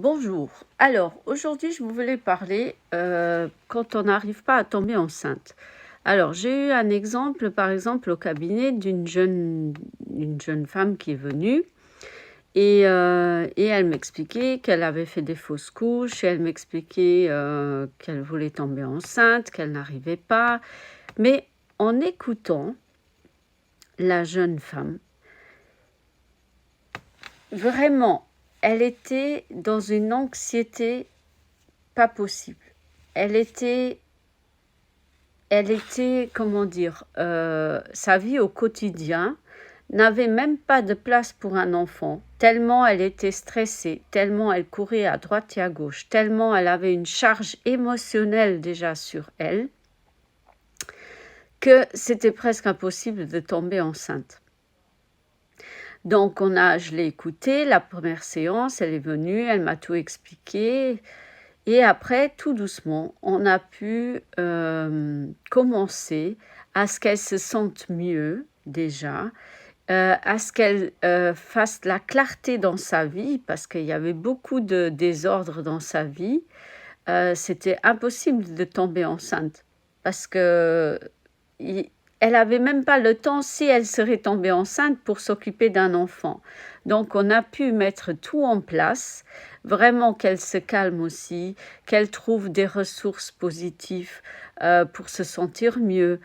Bonjour. Alors, aujourd'hui, je voulais parler quand on n'arrive pas à tomber enceinte. Alors, j'ai eu un exemple, par exemple, au cabinet une jeune femme qui est venue et elle m'expliquait qu'elle avait fait des fausses couches, et elle m'expliquait qu'elle voulait tomber enceinte, qu'elle n'arrivait pas. Mais en écoutant la jeune femme, vraiment, elle était dans une anxiété pas possible. Elle était, comment dire, sa vie au quotidien n'avait même pas de place pour un enfant, tellement elle était stressée, tellement elle courait à droite et à gauche, tellement elle avait une charge émotionnelle déjà sur elle, que c'était presque impossible de tomber enceinte. Donc je l'ai écoutée, la première séance, elle est venue, elle m'a tout expliqué. Et après, tout doucement, on a pu commencer à ce qu'elle se sente mieux déjà, à ce qu'elle fasse la clarté dans sa vie, parce qu'il y avait beaucoup de désordre dans sa vie. C'était impossible de tomber enceinte, parce que elle avait même pas le temps, si elle serait tombée enceinte, pour s'occuper d'un enfant. Donc on a pu mettre tout en place, vraiment qu'elle se calme aussi, qu'elle trouve des ressources positives pour se sentir mieux,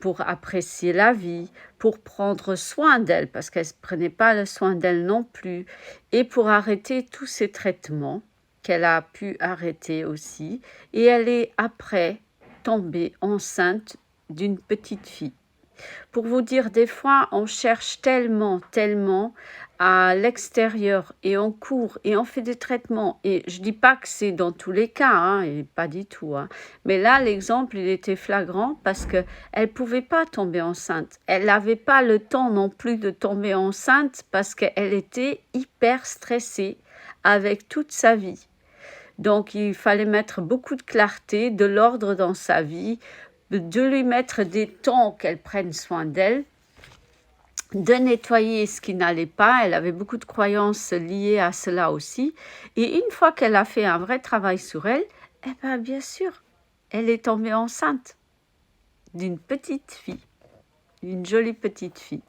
pour apprécier la vie, pour prendre soin d'elle, parce qu'elle ne prenait pas le soin d'elle non plus, et pour arrêter tous ces traitements qu'elle a pu arrêter aussi. Et elle est après tombée enceinte d'une petite fille. Pour vous dire, des fois, on cherche tellement, tellement à l'extérieur et on court et on fait des traitements. Et je dis pas que c'est dans tous les cas, hein, et pas du tout. Hein. Mais là, l'exemple, il était flagrant parce qu'elle ne pouvait pas tomber enceinte. Elle n'avait pas le temps non plus de tomber enceinte parce qu'elle était hyper stressée avec toute sa vie. Donc, il fallait mettre beaucoup de clarté, de l'ordre dans sa vie, de lui mettre des temps qu'elle prenne soin d'elle, de nettoyer ce qui n'allait pas. Elle avait beaucoup de croyances liées à cela aussi. Et une fois qu'elle a fait un vrai travail sur elle, eh bien, bien sûr, elle est tombée enceinte d'une petite fille, une jolie petite fille,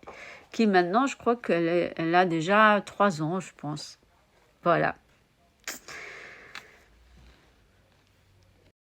qui maintenant, je crois elle a déjà 3 ans, je pense. Voilà.